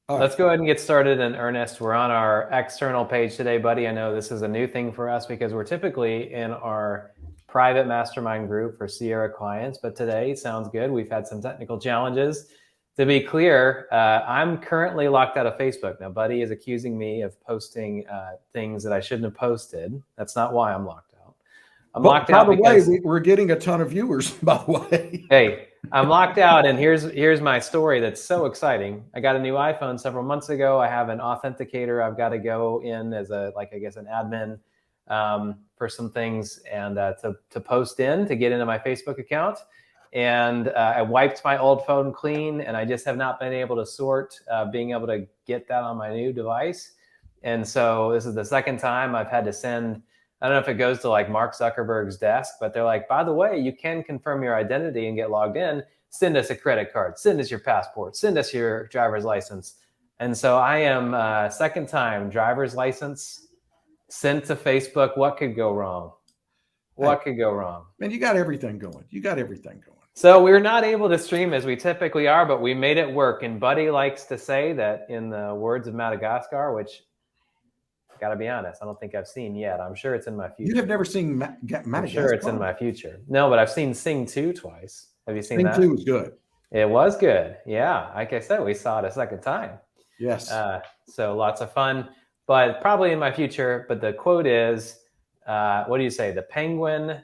All Let's right. go ahead and get started in earnest. We're on our external page today, buddy. I know this is a new thing for us because we're typically in our private mastermind group for Sierra clients, but today sounds good. We've had some technical challenges. To be clear, I'm currently locked out of Facebook. Now, buddy is accusing me of posting things that I shouldn't have posted. That's not why I'm locked out. I'm But locked by out the way, because we're getting a ton of viewers, by the way. hey, I'm locked out, and here's my story that's so exciting. I got a new iPhone several months ago. I have an authenticator. I've got to go in as an admin for some things and to post in to get into my Facebook account. And I wiped my old phone clean, and I just have not been able to sort being able to get that on my new device. And so this is the second time I've had to send. I don't know if it goes to like Mark Zuckerberg's desk, but they're like, by the way, you can confirm your identity and get logged in. Send us a credit card, send us your passport, send us your driver's license. And so I am second time driver's license sent to Facebook. What could go wrong? What could go wrong? Man, you got everything going. You got everything going. So we're not able to stream as we typically are, but we made it work. And Buddy likes to say that in the words of Madagascar, which got to be honest, I don't think I've seen yet. I'm sure it's in my future. You have never seen Madagascar? I'm sure it's in my future. No, but I've seen Sing 2 twice. Have you seen Sing that? 2 was good. It was good. Yeah. Like I said, we saw it a second time. Yes. So lots of fun, but probably in my future. But the quote is, what do you say? The penguin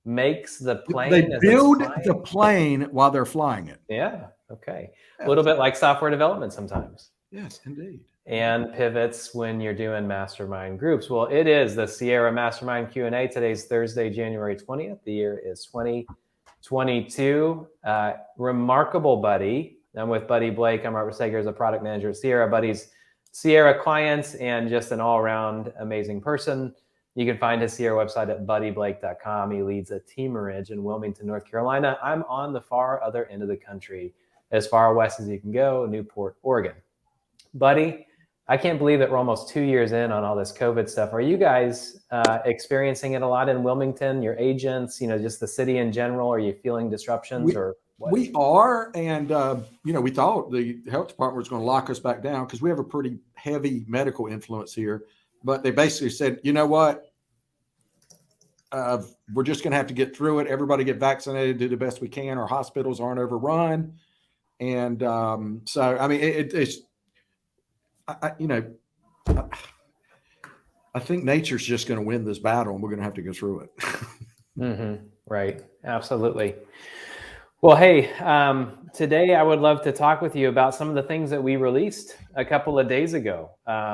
makes the plane. They build the plane while they're flying it. Yeah. Okay. A little bit like software development sometimes. Yes, indeed. And pivots when you're doing mastermind groups. Well, it is the Sierra Mastermind Q&A. Today's Thursday, January 20th. The year is 2022. Remarkable Buddy. I'm with Buddy Blake. I'm Robert Sager as a product manager at Sierra. Buddy's Sierra clients and just an all-around amazing person. You can find his Sierra website at buddyblake.com. He leads a teamerage in Wilmington, North Carolina. I'm on the far other end of the country, as far west as you can go, Newport, Oregon. Buddy, I can't believe that we're almost 2 years in on all this COVID stuff. Are you guys experiencing it a lot in Wilmington, your agents, just the city in general? Are you feeling disruptions or what? We are. And, we thought the health department was going to lock us back down because we have a pretty heavy medical influence here. But they basically said, you know what? We're just going to have to get through it. Everybody get vaccinated, do the best we can. Our hospitals aren't overrun. And so, I mean, it's, I think nature's just going to win this battle, and we're going to have to go through it. Right. Absolutely. Well, hey, today I would love to talk with you about some of the things that we released a couple of days ago.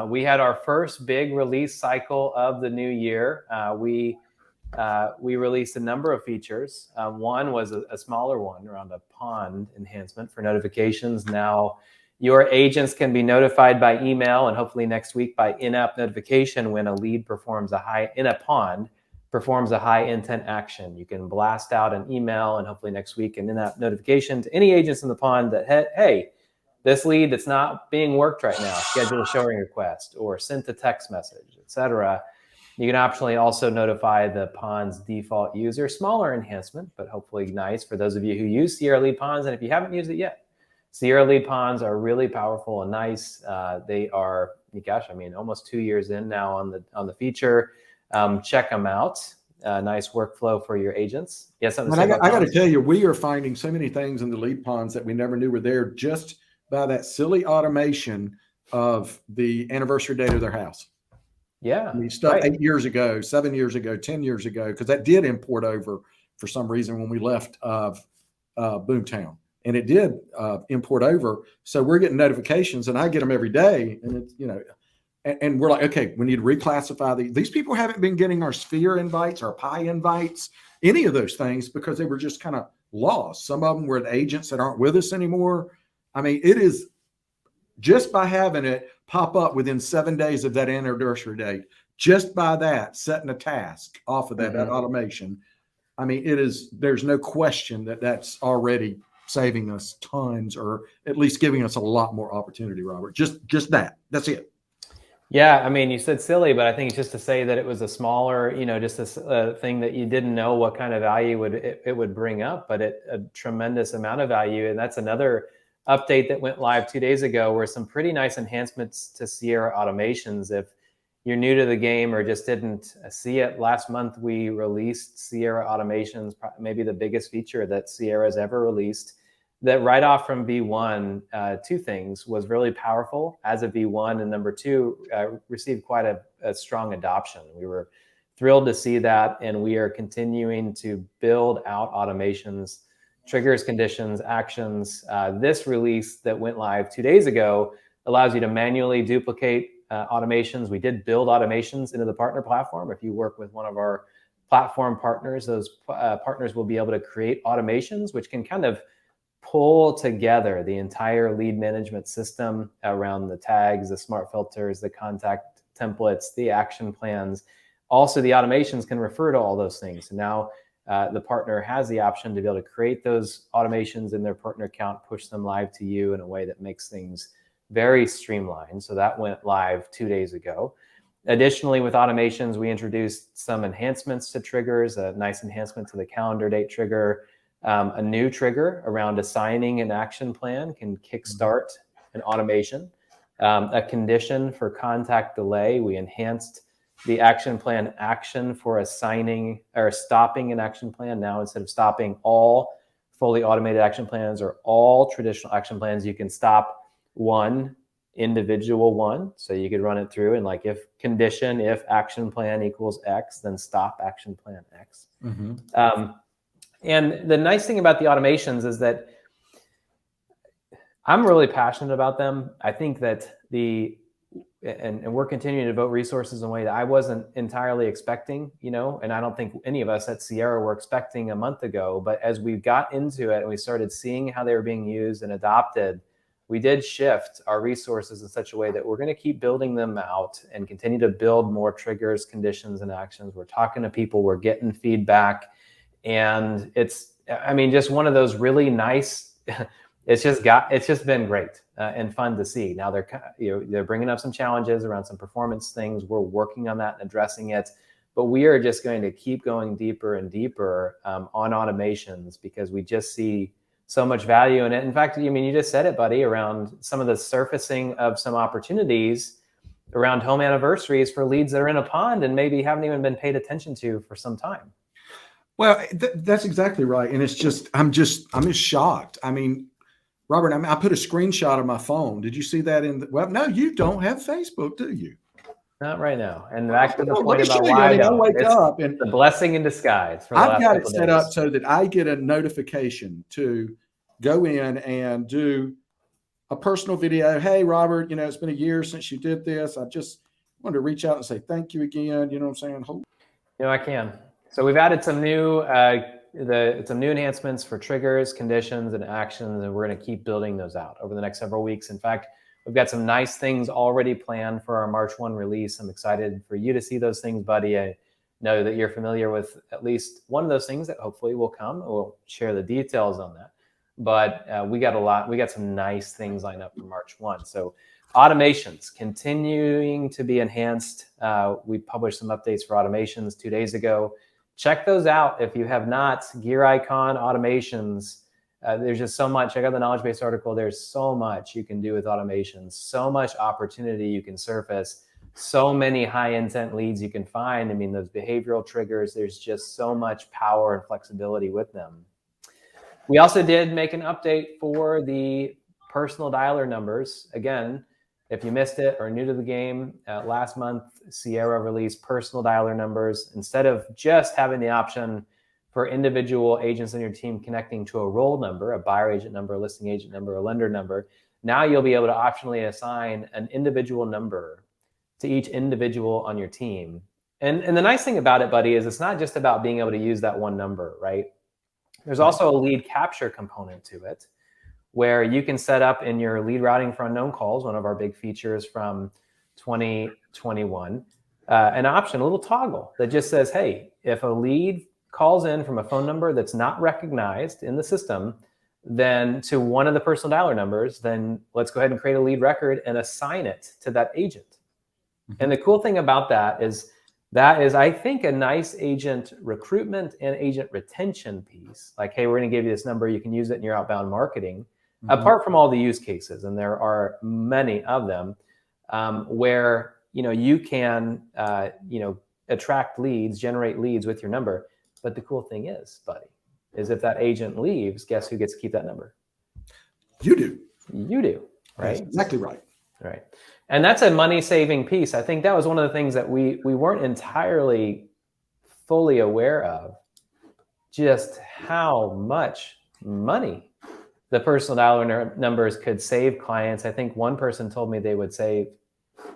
We had our first big release cycle of the new year. We released a number of features. One was a smaller one around a pond enhancement for notifications. Now, your agents can be notified by email and hopefully next week by in-app notification when a lead in a pond performs a high intent action. You can blast out an email and hopefully next week an in-app notification to any agents in the pond that, hey, this lead that's not being worked right now, schedule a showing request or sent a text message, etc. You can optionally also notify the pond's default user. Smaller enhancement, but hopefully nice for those of you who use Sierra Lead Ponds. And if you haven't used it yet, Sierra Lead Ponds are really powerful and nice. They are, almost 2 years in now on the feature. Check them out. Nice workflow for your agents. Yes, I got to tell you, we are finding so many things in the lead ponds that we never knew were there just by that silly automation of the anniversary date of their house. Yeah. I mean, stuff right. 8 years ago, 7 years ago, 10 years ago, because that did import over for some reason when we left Boomtown. And it did import over. So we're getting notifications, and I get them every day. And it's, and we're like, okay, we need to reclassify these people haven't been getting our Sphere invites, our Pi invites, any of those things, because they were just kind of lost. Some of them were the agents that aren't with us anymore. I mean, it is just by having it pop up within 7 days of that anniversary date, just by that, setting a task off of that automation. I mean, there's no question that that's already saving us tons, or at least giving us a lot more opportunity, Robert. Just that's it. Yeah, I mean, you said silly, but I think it's just to say that it was a smaller, just a thing that you didn't know what kind of value it would bring up, but a tremendous amount of value. And that's another update that went live 2 days ago were some pretty nice enhancements to Sierra automations. If you're new to the game or just didn't see it, last month we released Sierra automations, maybe the biggest feature that Sierra has ever released. That right off from V1, two things was really powerful as a V1, and number two, received quite a strong adoption. We were thrilled to see that, and we are continuing to build out automations, triggers, conditions, actions. This release that went live 2 days ago allows you to manually duplicate automations. We did build automations into the partner platform. If you work with one of our platform partners, those partners will be able to create automations, which can kind of pull together the entire lead management system around the tags, the smart filters, the contact templates, the action plans. Also, the automations can refer to all those things. So now the partner has the option to be able to create those automations in their partner account, push them live to you in a way that makes things very streamlined. So that went live 2 days ago. Additionally, with automations, we introduced some enhancements to triggers, a nice enhancement to the calendar date trigger, a new trigger around assigning an action plan can kickstart an automation, a condition for contact delay. We enhanced the action plan action for assigning or stopping an action plan. Now, instead of stopping all fully automated action plans or all traditional action plans, you can stop one individual one. So you could run it through and like if condition, if action plan equals X, then stop action plan X. And the nice thing about the automations is that I'm really passionate about them. I think that and we're continuing to devote resources in a way that I wasn't entirely expecting, and I don't think any of us at Sierra were expecting a month ago. But as we got into it and we started seeing how they were being used and adopted, we did shift our resources in such a way that we're going to keep building them out and continue to build more triggers, conditions, and actions. We're talking to people, we're getting feedback. And it's, just one of those really nice, it's just been great and fun to see. Now they're bringing up some challenges around some performance things. We're working on that and addressing it, but we are just going to keep going deeper and deeper on automations because we just see so much value in it. In fact, you just said it, buddy, around some of the surfacing of some opportunities around home anniversaries for leads that are in a pond and maybe haven't even been paid attention to for some time. Well, that's exactly right. And it's just, I'm just shocked. Robert, I put a screenshot of my phone. Did you see that no, you don't have Facebook, do you? Not right now. And back to the point about why I wake up and the blessing in disguise. I've got it set up so that I get a notification to go in and do a personal video. Hey, Robert, it's been a year since you did this. I just wanted to reach out and say thank you again. You know what I'm saying? I can. So we've added some new enhancements for triggers, conditions, and actions, and we're going to keep building those out over the next several weeks. In fact, we've got some nice things already planned for our March 1 release. I'm excited for you to see those things, buddy. I know that you're familiar with at least one of those things that hopefully will come. We'll share the details on that. But we got some nice things lined up for March 1. So automations continuing to be enhanced. We published some updates for automations 2 days ago. Check those out if you have not. Gear Icon automations. There's just so much. Check out the knowledge base article. There's so much you can do with automations, so much opportunity you can surface, so many high intent leads you can find. Those behavioral triggers, there's just so much power and flexibility with them. We also did make an update for the personal dialer numbers. Again, if you missed it or new to the game, last month, Sierra released personal dialer numbers. Instead of just having the option for individual agents on your team connecting to a role number, a buyer agent number, a listing agent number, a lender number, now you'll be able to optionally assign an individual number to each individual on your team. And the nice thing about it, buddy, is it's not just about being able to use that one number, right? There's also a lead capture component to it, where you can set up in your lead routing for unknown calls, one of our big features from 2021, an option, a little toggle that just says, hey, if a lead calls in from a phone number that's not recognized in the system, then to one of the personal dialer numbers, then let's go ahead and create a lead record and assign it to that agent. And the cool thing about that is, I think, a nice agent recruitment and agent retention piece. Like, hey, we're going to give you this number. You can use it in your outbound marketing. apart from all the use cases, and there are many of them, where you can attract leads, generate leads with your number. But the cool thing is, buddy, is if that agent leaves, guess who gets to keep that number? You do. You do, right? That's exactly right. Right. And that's a money saving piece. I think that was one of the things that we weren't entirely fully aware of, just how much money the personal dollar numbers could save clients. I think one person told me they would save,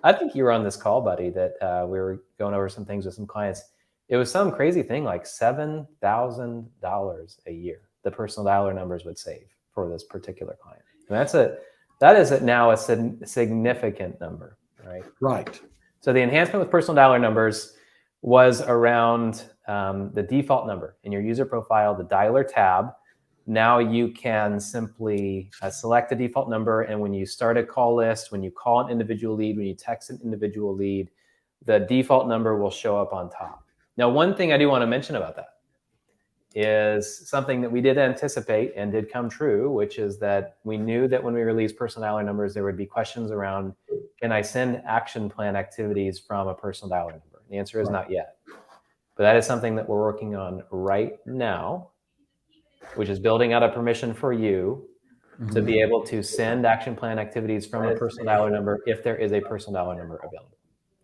I think you were on this call, buddy, that we were going over some things with some clients. It was some crazy thing like $7,000 a year the personal dollar numbers would save for this particular client. And that is now a significant number, right? Right. So the enhancement with personal dollar numbers was around the default number in your user profile, the dialer tab. Now you can simply select the default number, and when you start a call list, when you call an individual lead, when you text an individual lead, the default number will show up on top. Now, one thing I do want to mention about that is something that we did anticipate and did come true, which is that we knew that when we released personal dollar numbers, there would be questions around, can I send action plan activities from a personal dollar number? And the answer is not yet. But that is something that we're working on right now, which is building out a permission for you to be able to send action plan activities from a personal dollar number if there is a personal dollar number available.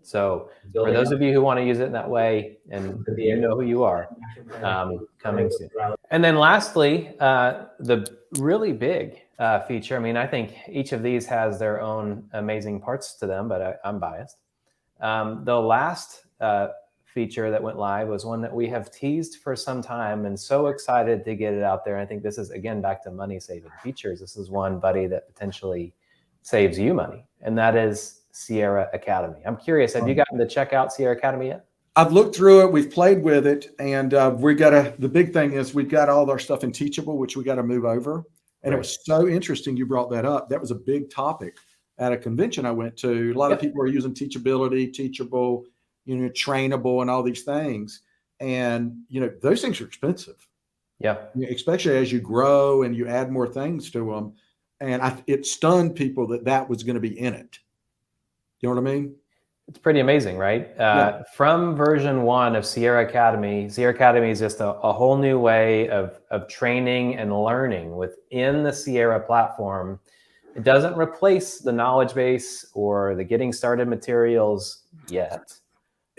So for those of you who want to use it in that way, and you know who you are, coming soon. And then lastly, the really big feature, I mean, I think each of these has their own amazing parts to them, but I'm biased. The last feature that went live was one that we have teased for some time and so excited to get it out there. I think this is, again, back to money saving features. This is one, buddy, that potentially saves you money, and that is Sierra Academy. I'm curious, have you gotten to check out Sierra Academy yet? I've looked through it. We've played with it, and the big thing is we've got all our stuff in Teachable, which we got to move over. And It was so interesting you brought that up. That was a big topic at a convention I went to. A lot of people are using Teachability, Teachable, Trainable, and all these things. And, those things are expensive. Yeah. Especially as you grow and you add more things to them. And it stunned people that was going to be in it. You know what I mean? It's pretty amazing, right? From version 1 of Sierra Academy is just a whole new way of training and learning within the Sierra platform. It doesn't replace the knowledge base or the getting started materials yet,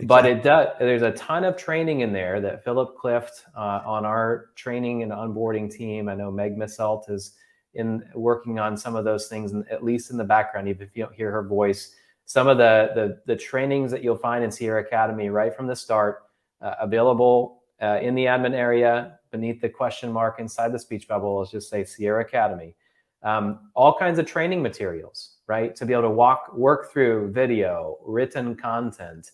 but it does. There's a ton of training in there that Philip Clift on our training and onboarding team. I know Meg Misselt is working on some of those things, at least in the background, even if you don't hear her voice. Some of the trainings that you'll find in Sierra Academy right from the start, available in the admin area beneath the question mark inside the speech bubble. Let's just say Sierra Academy. All kinds of training materials, right? To be able to work through video, written content,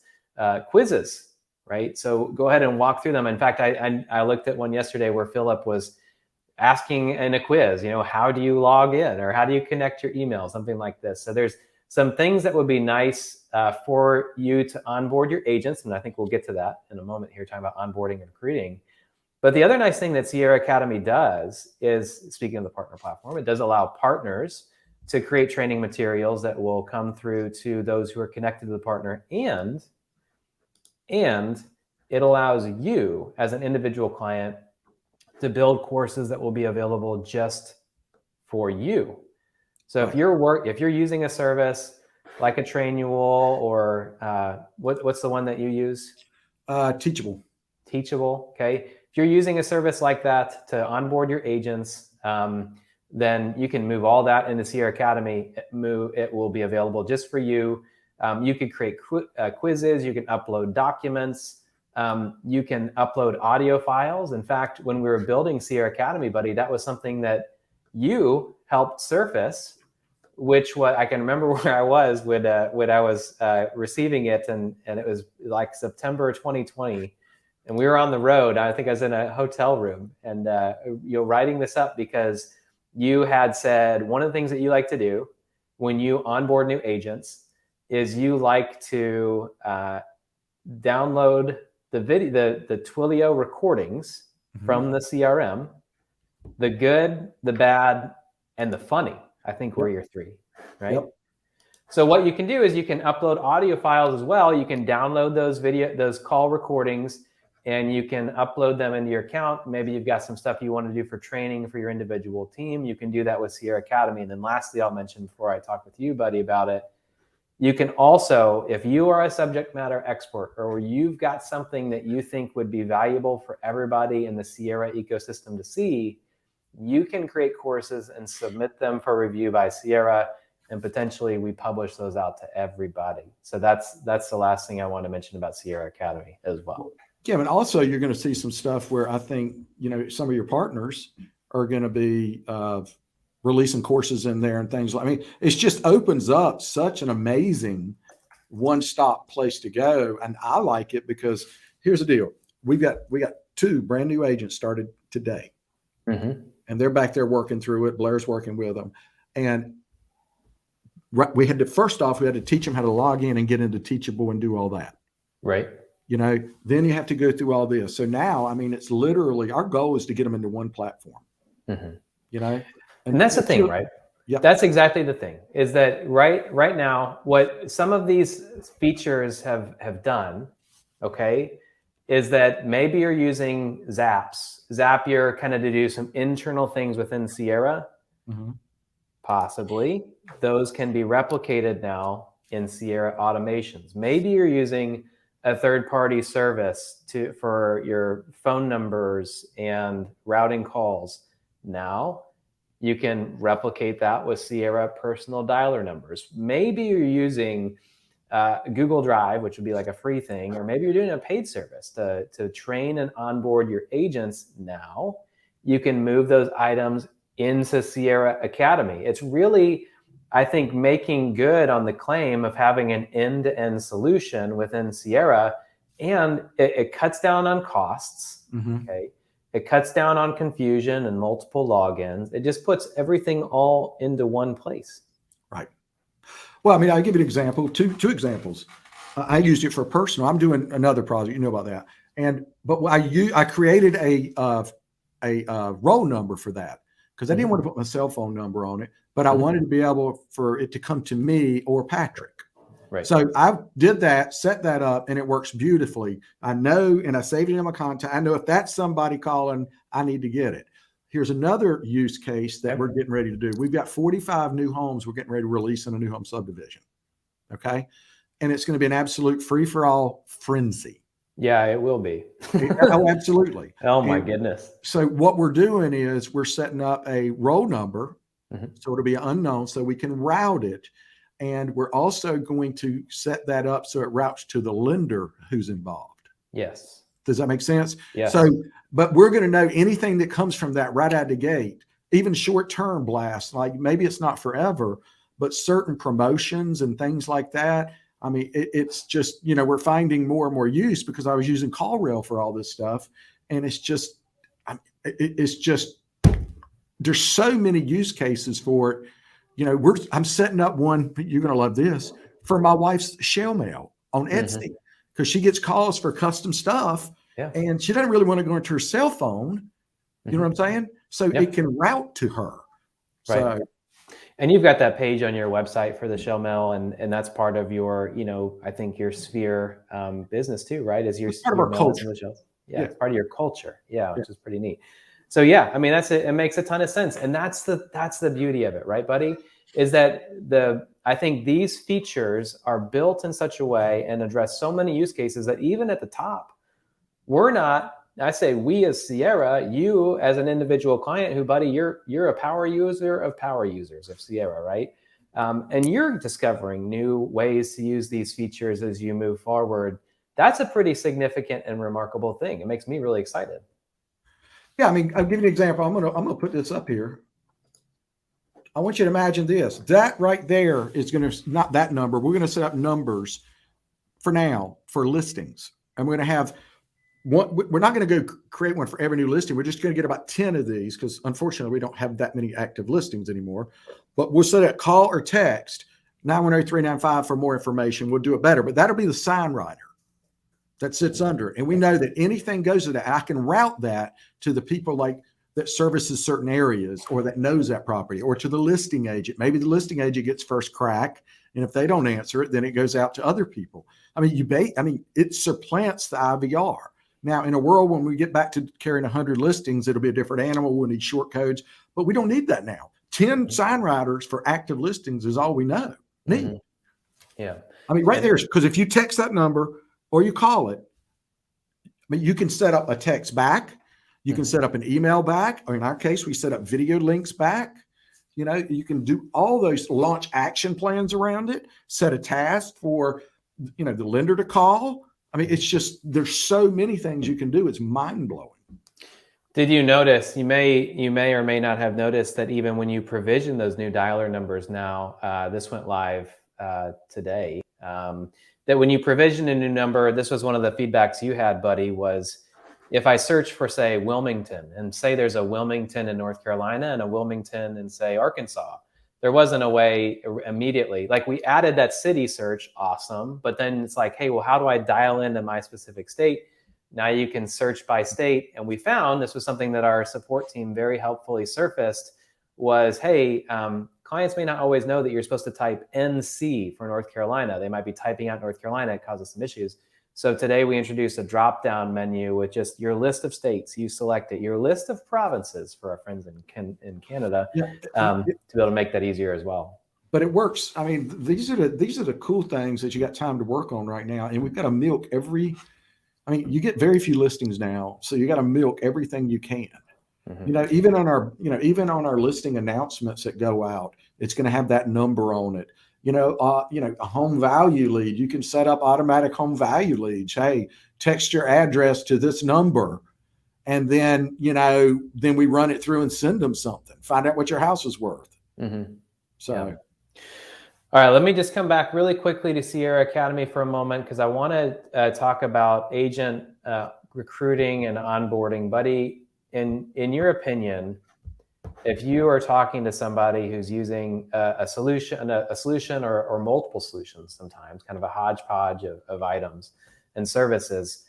quizzes, right? So go ahead and walk through them. In fact, I looked at one yesterday where Philip was asking in a quiz, how do you log in, or how do you connect your email, something like this. So there's some things that would be nice for you to onboard your agents, and I think we'll get to that in a moment here, talking about onboarding and recruiting. But the other nice thing that Sierra Academy does is, speaking of the partner platform, it does allow partners to create training materials that will come through to those who are connected to the partner, and it allows you as an individual client to build courses that will be available just for you. So if you're using a service like a Trainual, or what's the one that you use? Teachable. Teachable. Okay. If you're using a service like that to onboard your agents, then you can move all that into Sierra Academy. It will be available just for you. You can create quizzes. You can upload documents. You can upload audio files. In fact, when we were building Sierra Academy, buddy, that was something that you helped surface, which I can remember where I was when I was receiving it, and it was like September 2020, and we were on the road. I think I was in a hotel room, and you're writing this up because you had said one of the things that you like to do when you onboard new agents is you like to download the Twilio recordings from the CRM, the good, the bad, and the funny. I think were your three, right? Yep. So what you can do is you can upload audio files as well. You can download those call recordings, and you can upload them into your account. Maybe you've got some stuff you want to do for training for your individual team. You can do that with Sierra Academy. And then lastly, I'll mention before I talk with you, buddy, about it, you can also, if you are a subject matter expert or you've got something that you think would be valuable for everybody in the Sierra ecosystem to see, you can create courses and submit them for review by Sierra, and potentially we publish those out to everybody. So that's the last thing I want to mention about Sierra Academy as well. Yeah, but also you're going to see some stuff where I think, some of your partners are going to be releasing courses in there and things. I mean, it just opens up such an amazing one-stop place to go. And I like it because here's the deal. We got 2 brand new agents started today. Mm-hmm. And they're back there working through it. Blair's working with them. And we had to teach them how to log in and get into Teachable and do all that. Right. Then you have to go through all this. So now, I mean, it's literally, our goal is to get them into one platform, And that's the thing, right? Yeah. That's exactly the thing, is that right now, what some of these features have done, okay, is that maybe you're using Zapier kind of to do some internal things within Sierra. Possibly those can be replicated now in Sierra automations. Maybe you're using a third-party service for your phone numbers and routing calls. Now you can replicate that with Sierra personal dialer numbers. Maybe you're using Google Drive, which would be like a free thing, or maybe you're doing a paid service to train and onboard your agents. Now you can move those items into Sierra Academy. It's really, I think, making good on the claim of having an end-to-end solution within Sierra, and it cuts down on costs. Okay, it cuts down on confusion and multiple logins. It just puts everything all into one place. Right. Well, I mean, I'll give you an example. Two examples. I used it for personal. I'm doing another project. You know about that. But I created a roll number for that, because I didn't want to put my cell phone number on it, but I wanted to be able for it to come to me or Patrick. Right. So I did that, set that up, and it works beautifully. I know, and I saved it in my contact. I know if that's somebody calling, I need to get it. Here's another use case that we're getting ready to do. We've got 45 new homes we're getting ready to release in a new home subdivision. Okay. And it's going to be an absolute free-for-all frenzy. Yeah, it will be. Oh, absolutely. Oh my goodness. So what we're doing is we're setting up a roll number. So it'll be unknown, so we can route it. And we're also going to set that up so it routes to the lender who's involved. Yes. Does that make sense? Yes. So, but we're going to know anything that comes from that right out of the gate, even short-term blasts, like maybe it's not forever, but certain promotions and things like that. I mean, it's just, we're finding more and more use, because I was using CallRail for all this stuff. And it's just, there's so many use cases for it. I'm setting up one, you're going to love this, for my wife's shell mail on Etsy, because she gets calls for custom stuff and she doesn't really want to go into her cell phone. You know what I'm saying? So it can route to her. Right. So, and you've got that page on your website for the shell mail, and that's part of your, I think your Sphere business too, right? Is your part of our culture. Yeah, it's part of your culture. Yeah, which is pretty neat. So yeah, I mean, that's it. It makes a ton of sense, and that's the beauty of it, right, buddy? Is that I think these features are built in such a way and address so many use cases that even at the top, I say we as Sierra, you as an individual client who, buddy, you're a power user of power users of Sierra, right? And you're discovering new ways to use these features as you move forward. That's a pretty significant and remarkable thing. It makes me really excited. Yeah, I mean, I'll give you an example. I'm gonna put this up here. I want you to imagine this. That right there is going to, not that number. We're going to set up numbers for now for listings, and we're going to have one. We're not going to go create one for every new listing. We're just going to get about 10 of these, because unfortunately we don't have that many active listings anymore. But we'll set up call or text 910-395 for more information. We'll do it better, but that'll be the sign writer that sits under it. And we know that anything goes to that. I can route that to the people like that services certain areas or that knows that property, or to the listing agent. Maybe the listing agent gets first crack, and if they don't answer it, then it goes out to other people. I mean, it supplants the IVR. Now, in a world when we get back to carrying 100 listings, it'll be a different animal. We'll need short codes, but we don't need that now. 10 sign writers for active listings is all we need. Yeah. I mean, right there, because if you text that number or you call it, I mean, you can set up a text back. You can set up an email back, or in our case, we set up video links back. You know, you can do all those, launch action plans around it, set a task for, you know, the lender to call. I mean, it's just, there's so many things you can do. It's mind blowing. Did you notice, you may or may not have noticed that even when you provision those new dialer numbers now, this went live today, that when you provision a new number, this was one of the feedbacks you had, buddy, was if I search for, say, Wilmington, and say there's a Wilmington in North Carolina and a Wilmington in, say, Arkansas, there wasn't a way immediately, like we added that city search, awesome, but then it's like, hey, well, how do I dial into my specific state? Now you can search by state. And we found, this was something that our support team very helpfully surfaced, was, hey, clients may not always know that you're supposed to type NC for North Carolina. They might be typing out North Carolina. It causes some issues. So today we introduced a drop-down menu with just your list of states. You select it, your list of provinces for our friends in Canada, to be able to make that easier as well. But it works. I mean, these are the cool things that you got time to work on right now. And we've got to milk I mean, you get very few listings now, so you got to milk everything you can. You know, even on our listing announcements that go out, it's going to have that number on it. You know, a home value lead, you can set up automatic home value leads. Hey, text your address to this number. And then, then we run it through and send them something, find out what your house is worth. So. Yeah. All right, let me just come back really quickly to Sierra Academy for a moment, because I want to talk about agent recruiting and onboarding. Buddy, in your opinion, if you are talking to somebody who's using a solution or multiple solutions, sometimes kind of a hodgepodge of items and services,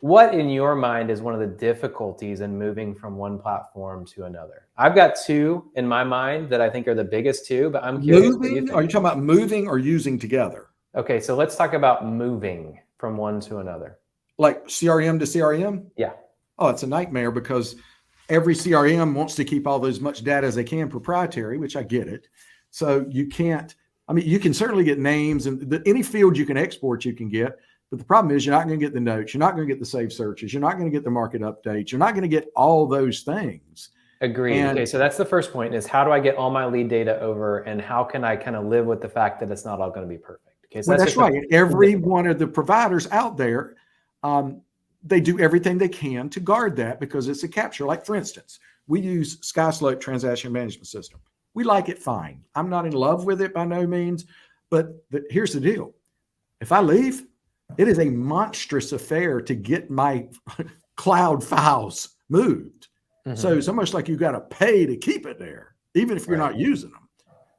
what in your mind is one of the difficulties in moving from one platform to another? I've got two in my mind that I think are the biggest two, but I'm curious. Moving? Are you talking about moving or using together? Okay, so let's talk about moving from one to another. Like CRM to CRM? Yeah. Oh, it's a nightmare, because every CRM wants to keep all as much data as they can proprietary, which I get it. So you can't, I mean, you can certainly get names, and any field you can export, you can get. But the problem is you're not going to get the notes. You're not going to get the saved searches. You're not going to get the market updates. You're not going to get all those things. Agreed. Okay, so that's the first point, is how do I get all my lead data over, and how can I kind of live with the fact that it's not all going to be perfect? Okay, so that's right. Every one of the providers out there, they do everything they can to guard that, because it's a capture. Like, for instance, we use SkySlope Transaction Management System. We like it fine. I'm not in love with it by no means, but here's the deal. If I leave, it is a monstrous affair to get my cloud files moved. So it's almost like you got to pay to keep it there, even if you're not using them.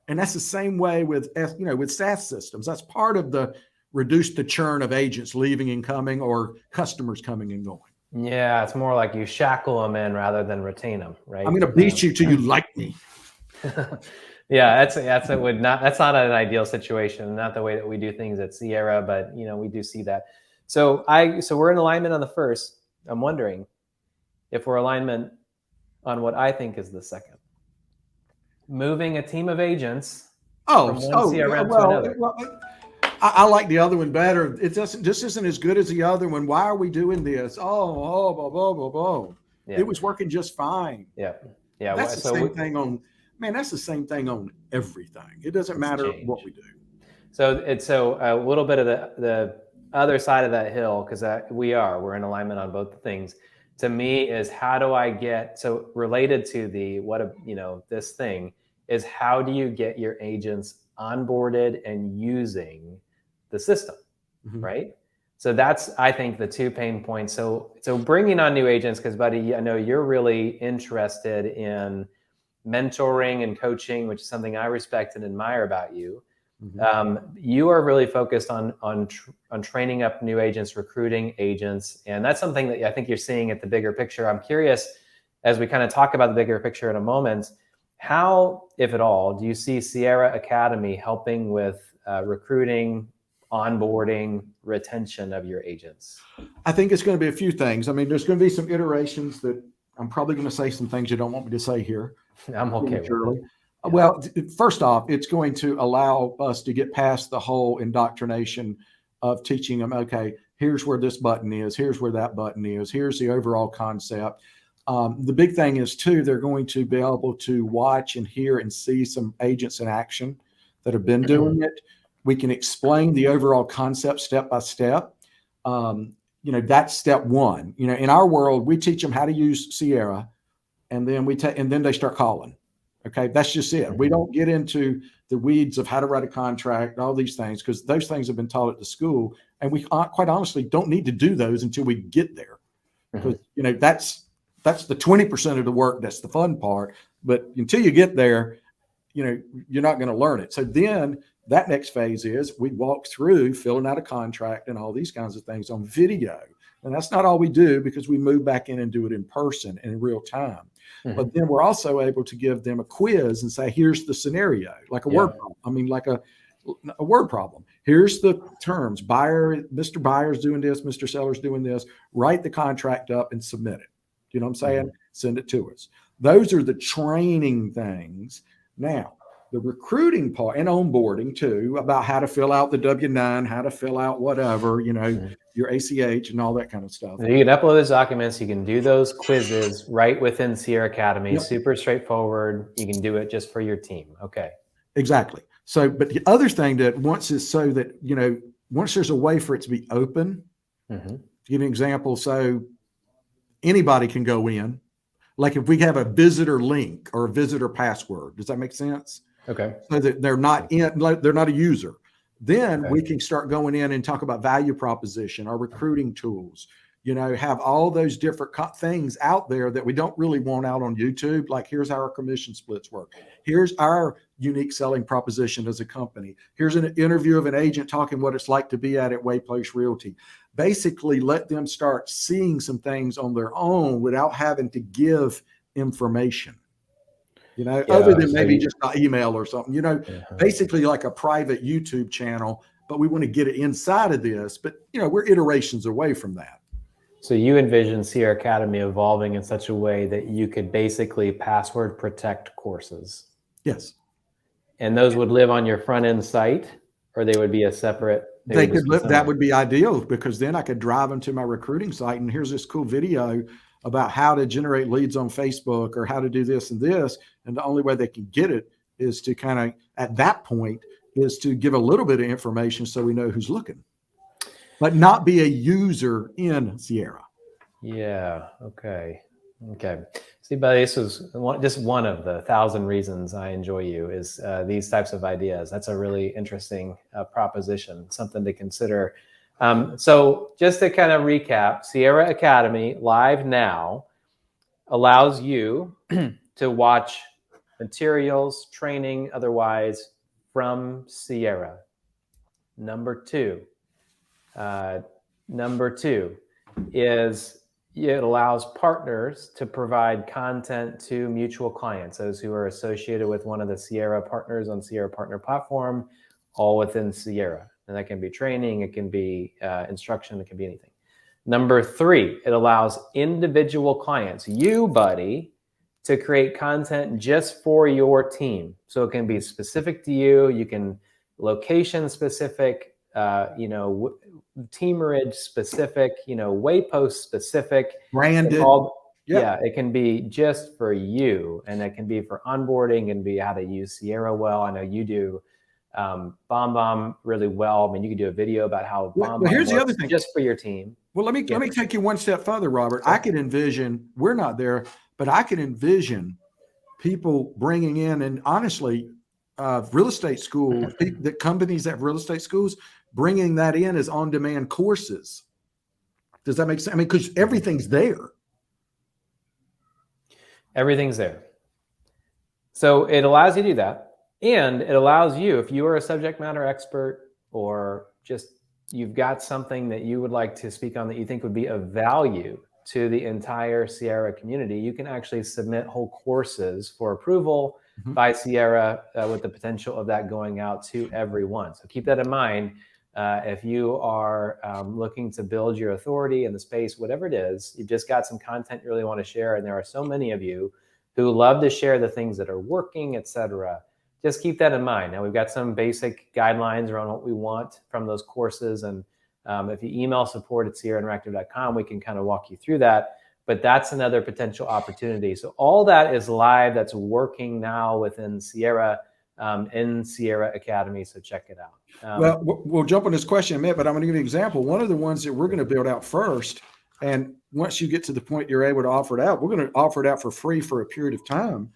And that's the same way with SaaS systems. That's part of the reduce the churn of agents leaving and coming, or customers coming and going. Yeah, it's more like you shackle them in rather than retain them, right? I'm going to beat you till you like me. Yeah, that's not an ideal situation, not the way that we do things at Sierra, but we do see that. So we're in alignment on the first. I'm wondering if we're alignment on what I think is the second. Moving a team of agents from one CRM to another. I like the other one better. It just isn't as good as the other one. Why are we doing this? Blah, blah, blah, blah. Yeah. It was working just fine. Yeah. That's the same thing on. Man, that's the same thing on everything. It doesn't matter what we do. So a little bit of the other side of that hill, because we're in alignment on both the things. To me, is how do I get, so related to this thing is, how do you get your agents onboarded and using the system, right? So that's, I think, the two pain points. So bringing on new agents, because buddy, I know you're really interested in mentoring and coaching, which is something I respect and admire about you. You are really focused on training up new agents, recruiting agents, and that's something that I think you're seeing at the bigger picture. I'm curious, as we kind of talk about the bigger picture in a moment, how, if at all, do you see Sierra Academy helping with recruiting, onboarding, retention of your agents? I think it's going to be a few things. I mean, there's going to be some iterations that I'm probably going to say some things you don't want me to say here. I'm okay with it. Yeah. Well, first off, it's going to allow us to get past the whole indoctrination of teaching them, okay, here's where this button is, here's where that button is, here's the overall concept. The big thing is, too, they're going to be able to watch and hear and see some agents in action that have been doing it. We can explain the overall concept step by step. That's step one. In our world, we teach them how to use Sierra, and then they start calling. Okay, that's just it. We don't get into the weeds of how to write a contract, all these things, because those things have been taught at the school, and we quite honestly don't need to do those until we get there. Because that's the 20% of the work. That's the fun part. But until you get there, you're not going to learn it. So then that next phase is we walk through filling out a contract and all these kinds of things on video. And that's not all we do, because we move back in and do it in person and in real time. But then we're also able to give them a quiz and say, here's the scenario, like a word problem. I mean, like a word problem. Here's the terms. Mr. Buyer's doing this, Mr. Seller's doing this. Write the contract up and submit it. You know what I'm saying? Send it to us. Those are the training things. Now, the recruiting part and onboarding too, about how to fill out the W-9, how to fill out whatever, your ACH and all that kind of stuff. You can upload those documents. You can do those quizzes right within Sierra Academy. Yep. Super straightforward. You can do it just for your team. Okay. Exactly. So, but the other thing that once is so that, once there's a way for it to be open, to give an example, so anybody can go in. Like if we have a visitor link or a visitor password, does that make sense? Okay. So that they're not a user. Then we can start going in and talk about value proposition, our recruiting tools, have all those different things out there that we don't really want out on YouTube. Like, here's how our commission splits work. Here's our unique selling proposition as a company. Here's an interview of an agent talking what it's like to be at Waypost Realty. Basically, let them start seeing some things on their own without having to give information. Other than maybe just an email or something, basically like a private YouTube channel, but we want to get it inside of this, but we're iterations away from that. So you envision Sierra Academy evolving in such a way that you could basically password protect courses. Yes. And those would live on your front end site, or they would be a separate. They could live. That would be ideal, because then I could drive them to my recruiting site and here's this cool video about how to generate leads on Facebook or how to do this and this. And the only way they can get it is to kind of, at that point, is to give a little bit of information so we know who's looking, but not be a user in Sierra. Yeah. Okay. See, buddy, this was just one of the 1,000 reasons I enjoy you is these types of ideas. That's a really interesting proposition, something to consider. So just to kind of recap, Sierra Academy live now allows you to watch materials, training, otherwise from Sierra. Number two is it allows partners to provide content to mutual clients, those who are associated with one of the Sierra partners on Sierra Partner Platform, all within Sierra. And that can be training, it can be instruction, it can be anything. Number three, it allows individual clients, you, buddy, to create content just for your team. So it can be specific to you. You can location specific, teamerage specific, Waypost specific. Branded. It can be just for you, and it can be for onboarding and be how to use Sierra well. I know you do BombBomb really well. I mean, you can do a video about how BombBomb here's works the other thing, just for your team. Well, let me take you one step further, Robert. I could envision, we're not there, but I could envision people bringing in, and honestly, real estate schools, the companies that have real estate schools, bringing that in as on-demand courses. Does that make sense? I mean, because everything's there. Everything's there. So it allows you to do that. And it allows you, if you are a subject matter expert or just you've got something that you would like to speak on that you think would be of value to the entire Sierra community, you can actually submit whole courses for approval by Sierra with the potential of that going out to everyone. So keep that in mind. If you are looking to build your authority in the space, whatever it is, you've just got some content you really want to share. And there are so many of you who love to share the things that are working, et cetera. Just keep that in mind. Now, we've got some basic guidelines around what we want from those courses. And if you email support@sierrainteractive.com, we can kind of walk you through that. But that's another potential opportunity. So all that is live. That's working now within Sierra, in Sierra Academy. So check it out. Well, we'll jump on this question in a minute, but I'm going to give you an example. One of the ones that we're going to build out first, and once you get to the point you're able to offer it out, we're going to offer it out for free for a period of time,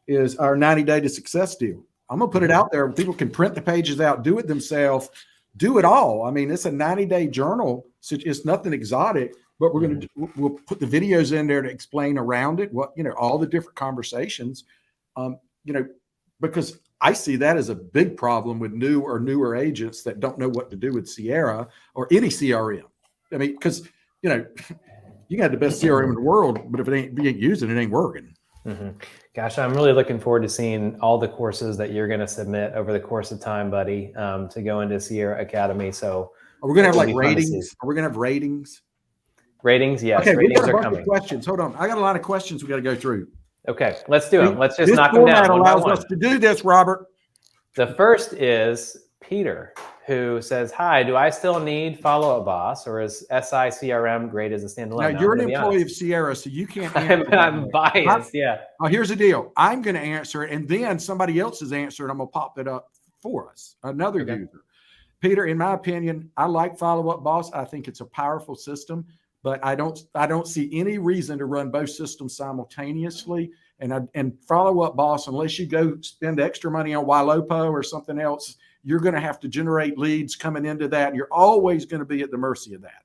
is our 90-day to success deal. I'm going to put it out there. People can print the pages out, do it themselves, do it all. I mean, it's a 90-day journal, so it's nothing exotic, but we'll put the videos in there to explain around it, what, all the different conversations, because I see that as a big problem with newer agents that don't know what to do with Sierra or any CRM. I mean, because, you got the best CRM in the world, but if you ain't using it, it ain't working. Gosh, I'm really looking forward to seeing all the courses that you're going to submit over the course of time, buddy, to go into Sierra Academy. So are we going to have ratings? Are we going to have ratings? Ratings, yes. Okay, ratings we got a bunch coming. of questions. Hold on. I got a lot of questions we got to go through. Okay, let's do them. Let's just knock them down. This format allows us to do this, Robert. The first is Peter, who says, "Hi, do I still need FollowBoss, or is SI CRM great as a standalone?" Now, you're an employee of Sierra, so you can't answer I'm biased, yeah. Here's the deal. I'm going to answer it, and then somebody else's answer, and I'm going to pop it up for us, another user. Peter, in my opinion, I like FollowBoss. I think it's a powerful system, but I don't see any reason to run both systems simultaneously. And FollowBoss, unless you go spend extra money on Ylopo or something else, you're going to have to generate leads coming into that. And you're always going to be at the mercy of that.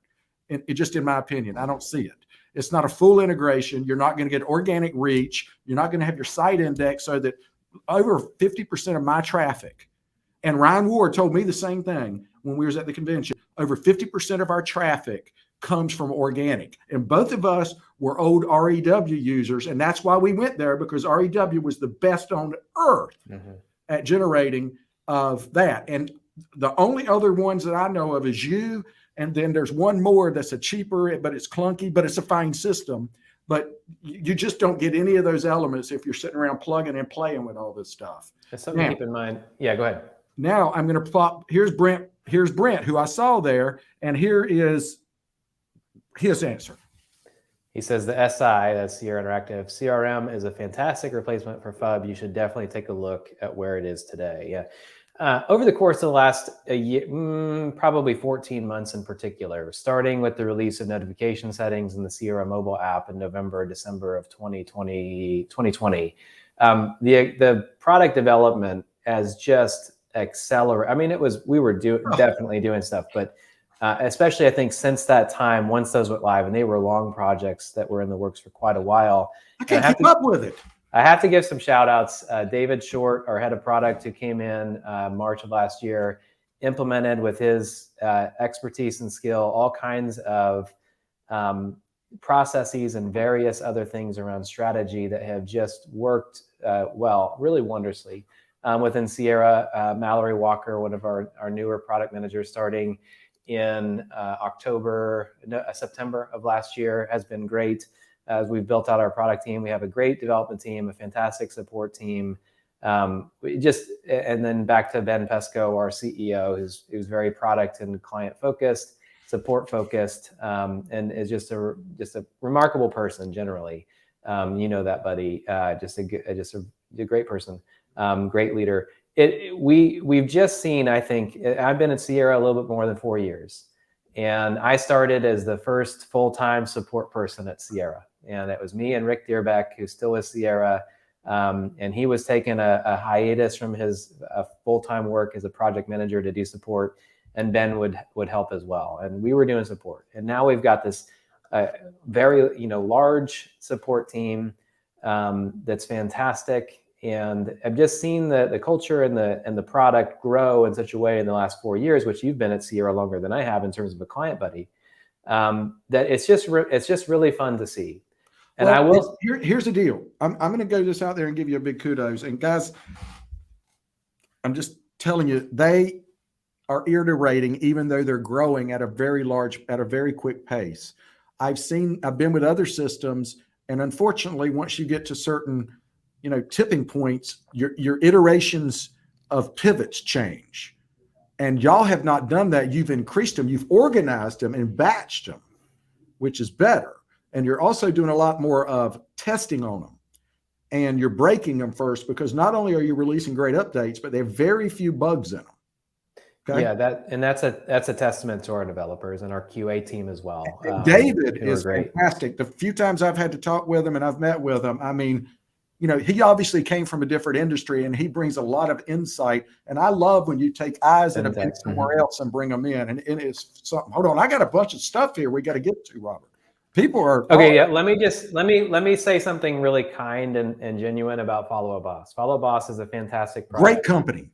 And it just, in my opinion, I don't see it. It's not a full integration. You're not going to get organic reach. You're not going to have your site index so that over 50% of my traffic, and Ryan Ward told me the same thing when we was at the convention, over 50% of our traffic comes from organic. And both of us were old REW users. And that's why we went there, because REW was the best on earth at generating of that. And the only other ones that I know of is you. And then there's one more that's a cheaper, but it's clunky, but it's a fine system. But you just don't get any of those elements if you're sitting around plugging and playing with all this stuff. That's something to keep in mind. Yeah, go ahead. Now I'm going to plop. Here's Brent, who I saw there. And here is his answer. He says the SI, that's Sierra Interactive CRM, is a fantastic replacement for FUB. You should definitely take a look at where it is today. Yeah. Over the course of the last year, probably 14 months in particular, starting with the release of notification settings in the Sierra mobile app in November, December of 2020, the product development has just accelerated. I mean, we were definitely doing stuff, but especially I think since that time, once those went live, and they were long projects that were in the works for quite a while. I can't keep up with it. I have to give some shout outs. David Short, our head of product, who came in March of last year, implemented with his expertise and skill all kinds of processes and various other things around strategy that have just worked really wondrously within Sierra. Mallory Walker, one of our newer product managers, starting in September of last year, has been great. As we've built out our product team, we have a great development team, a fantastic support team. And then back to Ben Pesco, our CEO, who's very product and client focused, support focused, and is just a remarkable person generally. That, buddy, just a great person, great leader. We've just seen, I think, I've been at Sierra a little bit more than 4 years, and I started as the first full-time support person at Sierra. And it was me and Rick Deerbeck, who still is Sierra. And he was taking a hiatus from his full-time work as a project manager to do support. And Ben would help as well. And we were doing support. And now we've got this very large support team that's fantastic. And I've just seen the culture and the product grow in such a way in the last 4 years, which you've been at Sierra longer than I have in terms of a client buddy, that it's just really fun to see. And well, I will. Here's the deal. I'm going to go this out there and give you a big kudos. And guys, I'm just telling you, they are iterating, even though they're growing at a very quick pace. I've been with other systems, and unfortunately, once you get to certain, tipping points, your iterations of pivots change. And y'all have not done that. You've increased them, you've organized them and batched them, which is better. And you're also doing a lot more of testing on them. And you're breaking them first, because not only are you releasing great updates, but they have very few bugs in them. Okay? Yeah, that's a testament to our developers and our QA team as well. David is fantastic. The few times I've had to talk with him and I've met with him, I mean, he obviously came from a different industry, and he brings a lot of insight. And I love when you take eyes that have been somewhere else and bring them in. And it's something. Hold on, I got a bunch of stuff here we got to get to, Robert. People are okay. Yeah, let me say something really kind and genuine about FollowBoss. FollowBoss is a fantastic product. Great company.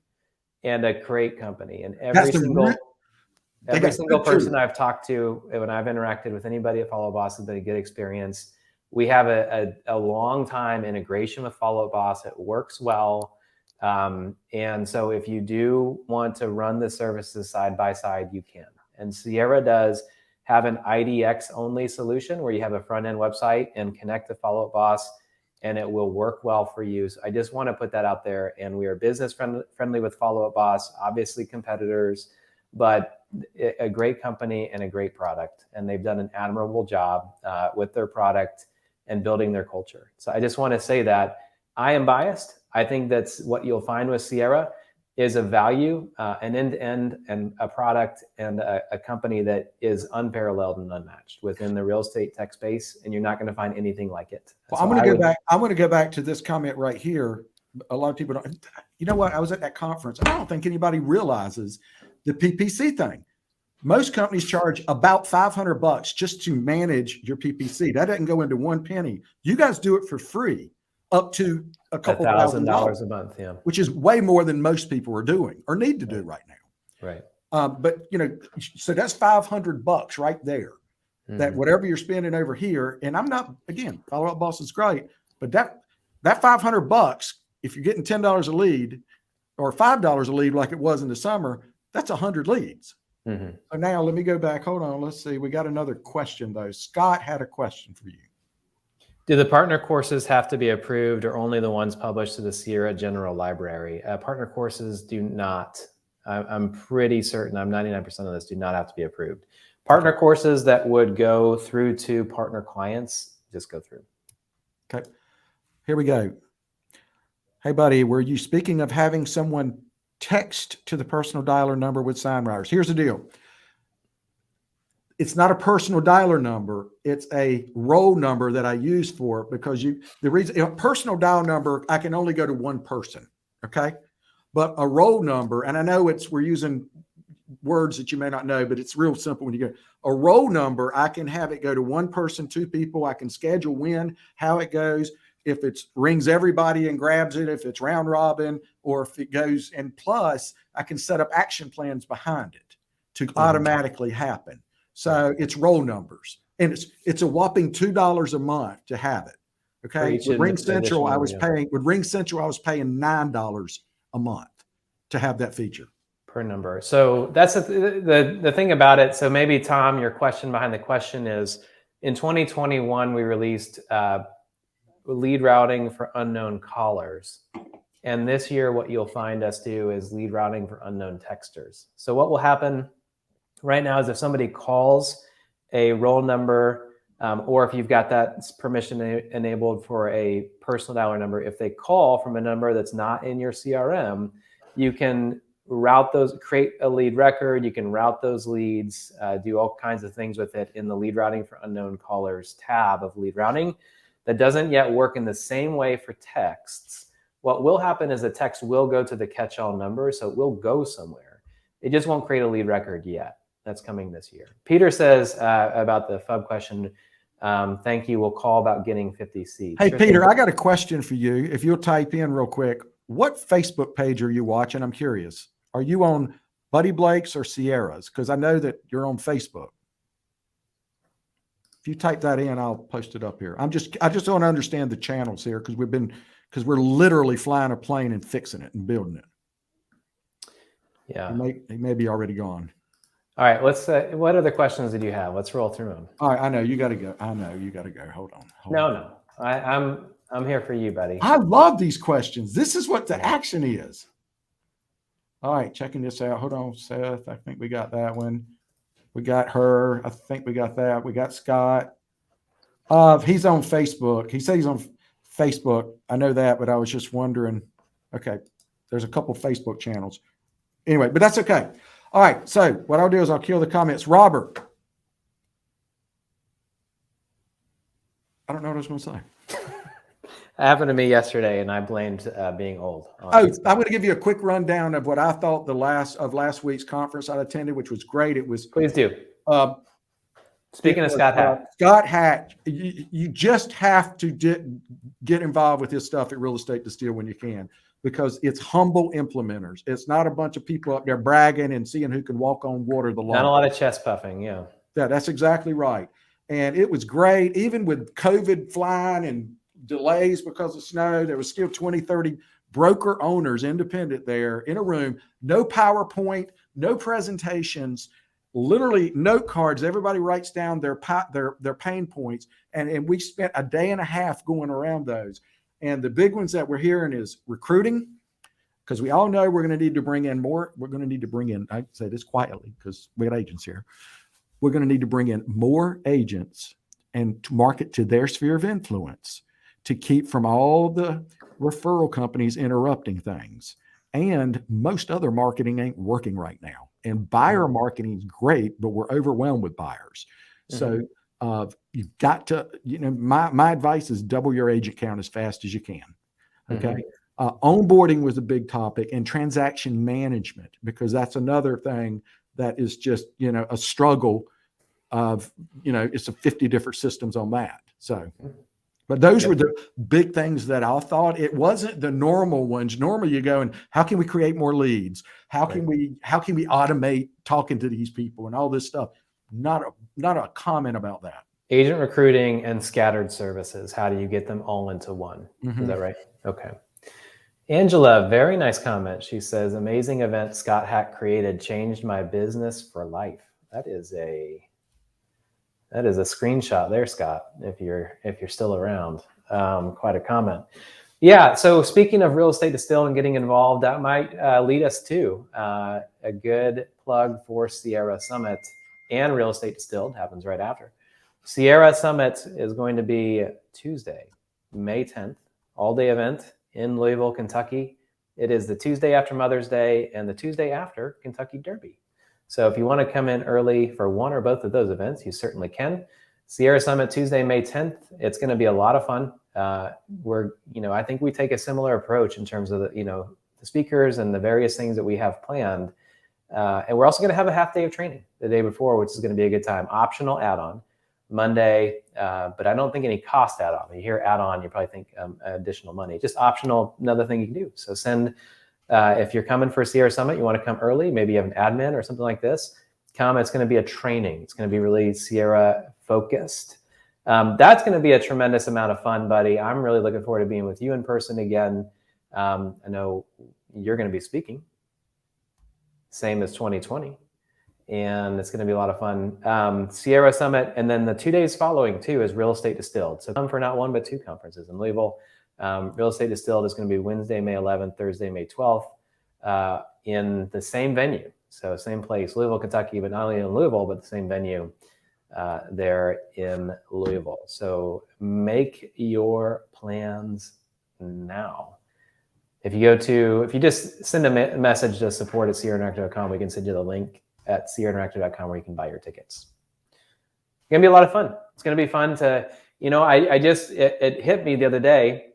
And a great company. And every single person I've talked to, when I've interacted with anybody at FollowBoss, has been a good experience. We have a long time integration with FollowBoss. It works well. And so if you do want to run the services side by side, you can. And Sierra does have an IDX only solution where you have a front end website and connect to FollowBoss, and it will work well for you. So I just want to put that out there. And we are business friendly with FollowBoss, obviously competitors, but a great company and a great product. And they've done an admirable job with their product and building their culture. So I just want to say that I am biased. I think that's what you'll find with Sierra is a value, an end-to-end, and a product and a company that is unparalleled and unmatched within the real estate tech space, and you're not going to find anything like it. Well, I'm going to go back. I want to go back to this comment right here. A lot of people don't. You know what? I was at that conference, and I don't think anybody realizes the PPC thing. Most companies charge about $500 just to manage your PPC. That doesn't go into one penny. You guys do it for free, up to a couple $1,000 a month, yeah, which is way more than most people are doing or need to do right now. Right. But so that's $500 right there. Mm-hmm. That whatever you're spending over here, and I'm not, again, FollowBoss is great, but that $500, if you're getting $10 a lead or $5 a lead like it was in the summer, that's 100 leads. Mm-hmm. So now let me go back. Hold on. Let's see. We got another question though. Scott had a question for you. Do the partner courses have to be approved, or only the ones published to the Sierra General Library? Partner courses do not. I'm pretty certain, I'm 99% of this, do not have to be approved. Partner courses that would go through to partner clients just go through. Okay. Here we go. Hey, buddy, were you speaking of having someone text to the personal dialer number with sign writers? Here's the deal. It's not a personal dialer number. It's a roll number that I use for it, because the reason a personal dial number, I can only go to one person. Okay. But a roll number, and I know we're using words that you may not know, but it's real simple when you go a roll number. I can have it go to one person, two people. I can schedule when, how it goes. If it rings everybody and grabs it, if it's round robin, or if it goes, and plus I can set up action plans behind it to automatically happen. So it's roll numbers, and it's a whopping $2 a month to have it. Okay. With RingCentral, I was paying $9 a month to have that feature per number. So that's the thing about it. So maybe Tom, your question behind the question is, in 2021, we released lead routing for unknown callers. And this year, what you'll find us do is lead routing for unknown texters. So what will happen right now is if somebody calls a roll number, or if you've got that permission enabled for a personal dialer number, if they call from a number that's not in your CRM, you can route those, create a lead record, you can route those leads, do all kinds of things with it in the lead routing for unknown callers tab of lead routing. That doesn't yet work in the same way for texts. What will happen is the text will go to the catch-all number, so it will go somewhere. It just won't create a lead record yet. That's coming this year. Peter says about the FUB question, Thank you. We'll call about getting 50 seats. Hey, Sure Peter, thing. I got a question for you. If you'll type in real quick, what Facebook page are you watching? I'm curious. Are you on Buddy Blake's or Sierra's? Because I know that you're on Facebook. If you type that in, I'll post it up here. I just don't understand the channels here because we're literally flying a plane and fixing it and building it. Yeah. He may be already gone. All right. What other questions did you have? Let's roll through them. All right. I know you got to go. Hold on. No. I'm here for you, buddy. I love these questions. This is what the action is. All right. Checking this out. Hold on, Seth. I think we got that one. We got her. I think we got that. We got Scott. He's on Facebook. He said he's on Facebook. I know that, but I was just wondering. Okay. There's a couple Facebook channels. Anyway, but that's okay. All right. So what I'll do is I'll kill the comments. Robert. I don't know what I was going to say. It happened to me yesterday, and I blamed being old. I'm going to give you a quick rundown of what I thought last week's conference I attended, which was great. It was. Please do. Speaking of Scott Hatt. Scott Hatt, you just have to get involved with his stuff at Real Estate to Steal when you can, because it's humble implementers. It's not a bunch of people up there bragging and seeing who can walk on water the longest. Not a lot of chest puffing. Yeah. That's exactly right. And it was great. Even with COVID flying and delays because of snow, there was still 20, 30 broker owners, independent there in a room, no PowerPoint, no presentations, literally note cards. Everybody writes down their pain points. And we spent a day and a half going around those. And the big ones that we're hearing is recruiting, because we all know we're going to need to bring in more. We're going to need to bring in, I say this quietly because we got agents here. We're going to need to bring in more agents and to market to their sphere of influence to keep from all the referral companies interrupting things. And most other marketing ain't working right now. And buyer marketing is great, but we're overwhelmed with buyers. So you've got to, my advice is double your agent count as fast as you can. Okay. Onboarding was a big topic, and transaction management, because that's another thing that is just, a struggle of, it's a 50 different systems on that. So, but those were the big things that I thought. It wasn't the normal ones. Normally you go and how can we create more leads? How can we automate talking to these people and all this stuff? Not a comment about that. Agent recruiting and scattered services. How do you get them all into one? Is that right? Okay. Angela, very nice comment. She says, amazing event Scott Hatt created, changed my business for life. That is a screenshot there, Scott, if you're still around. Quite a comment. Yeah, so speaking of Real Estate Distilled and getting involved, that might lead us to a good plug for Sierra Summit, and Real Estate Distilled happens right after. Sierra Summit is going to be Tuesday, May 10th, all-day event in Louisville, Kentucky. It is the Tuesday after Mother's Day and the Tuesday after Kentucky Derby. So if you want to come in early for one or both of those events, you certainly can. Sierra Summit, Tuesday, May 10th. It's going to be a lot of fun. I think we take a similar approach in terms of the speakers and the various things that we have planned. And we're also going to have a half day of training the day before, which is going to be a good time. Optional add-on Monday, but I don't think any cost add-on. When you hear add-on, you probably think additional money. Just optional, another thing you can do. So if you're coming for Sierra Summit, you want to come early, maybe you have an admin or something like this, come. It's going to be a training. It's going to be really Sierra focused. That's going to be a tremendous amount of fun, buddy. I'm really looking forward to being with you in person again. I know you're going to be speaking, same as 2020. And it's going to be a lot of fun. Sierra Summit, and then the 2 days following too is Real Estate Distilled. So come for not one, but two conferences in Louisville. Real Estate Distilled is going to be Wednesday, May 11th, Thursday, May 12th, in the same venue. So same place, Louisville, Kentucky, but not only in Louisville, but the same venue there in Louisville. So make your plans now. If you just send a message to support@sierrainteractive.com, we can send you the link at sierrainteractive.com where you can buy your tickets. It's going to be a lot of fun. It's going to be fun to, it hit me the other day,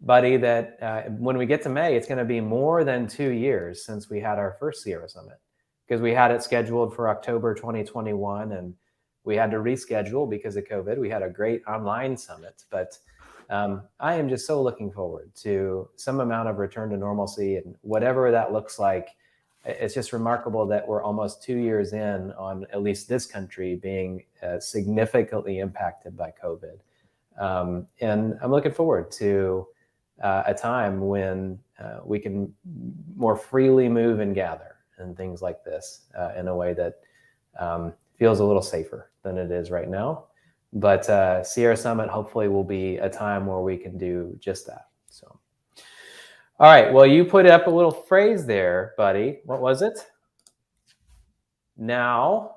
buddy, that when we get to May, it's going to be more than 2 years since we had our first Sierra Summit, because we had it scheduled for October 2021. And we had to reschedule because of COVID. We had a great online summit, but I am just so looking forward to some amount of return to normalcy, and whatever that looks like. It's just remarkable that we're almost 2 years in on at least this country being significantly impacted by COVID. And I'm looking forward to a time when we can more freely move and gather and things like this in a way that feels a little safer than it is right now. But Sierra Summit hopefully will be a time where we can do just that. So, all right. Well, you put up a little phrase there, buddy. What was it? Now,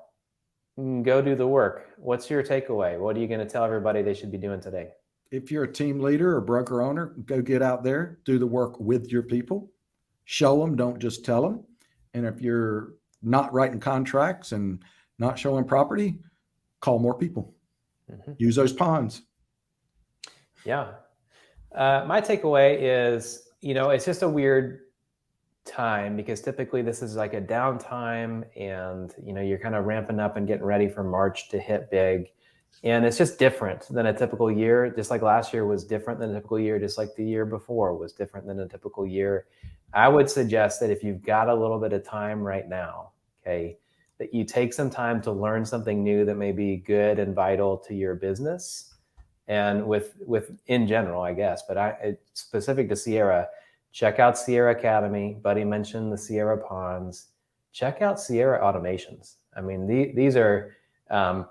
go do the work. What's your takeaway? What are you going to tell everybody they should be doing today? If you're a team leader or broker owner, go get out there, do the work with your people, show them, don't just tell them. And if you're not writing contracts and not showing property, call more people. Mm-hmm. Use those ponds. Yeah. My takeaway is, it's just a weird time because typically this is like a downtime and, you're kind of ramping up and getting ready for March to hit big. And it's just different than a typical year. Just like last year was different than a typical year, just like the year before was different than a typical year. I would suggest that if you've got a little bit of time right now, okay, that you take some time to learn something new that may be good and vital to your business and with in general, I guess, but it's specific to Sierra. Check out Sierra Academy. Buddy mentioned the Sierra Ponds. Check out Sierra Automations. I mean, these are, I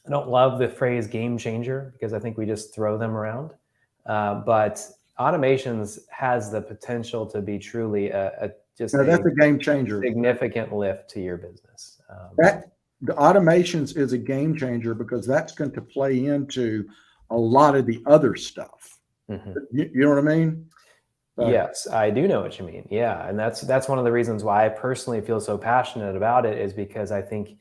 don't love the phrase game changer because I think we just throw them around. But Automations has the potential to be truly that's a game changer, significant lift to your business. The Automations is a game changer because that's going to play into a lot of the other stuff. Mm-hmm. You know what I mean? Yes, I do know what you mean. Yeah. And that's one of the reasons why I personally feel so passionate about it, is because I think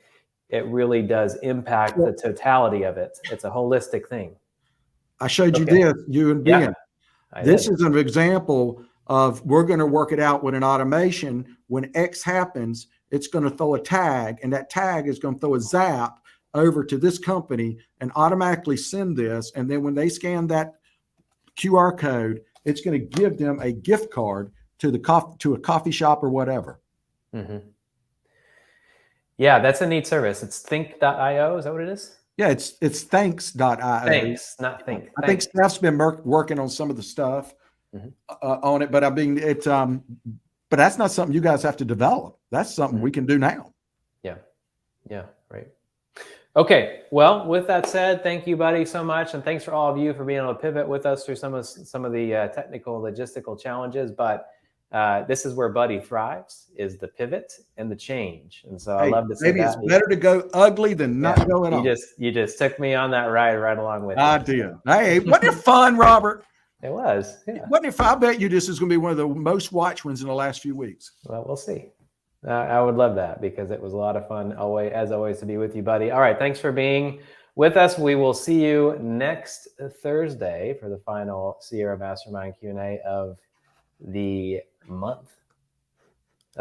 it really does impact the totality of it. It's a holistic thing. I showed you this, you and Ben. Yeah, this is an example of we're going to work it out with an automation. When X happens, it's going to throw a tag, and that tag is going to throw a zap over to this company and automatically send this. And then when they scan that QR code, it's going to give them a gift card to a coffee shop or whatever. Mm-hmm. Yeah, that's a neat service. It's think.io. Is that what it is? Yeah, it's thanks.io. Thanks, not think. I think Steph's been working on some of the stuff on it, but I mean, but that's not something you guys have to develop. That's something we can do now. Yeah, right. Okay, well, with that said, thank you, buddy, so much, and thanks for all of you for being able to pivot with us through some of the technical, logistical challenges. But this is where Buddy thrives, is the pivot and the change. And so I love to say maybe it's better to go ugly than not go at all. You just took me on that ride right along with I did. Hey, wasn't it fun, Robert? It was. Yeah. Wasn't it fun? I bet you this is going to be one of the most watched ones in the last few weeks. Well, we'll see. I would love that because it was a lot of fun, as always, to be with you, buddy. All right, thanks for being with us. We will see you next Thursday for the final Sierra Mastermind Q&A of the month.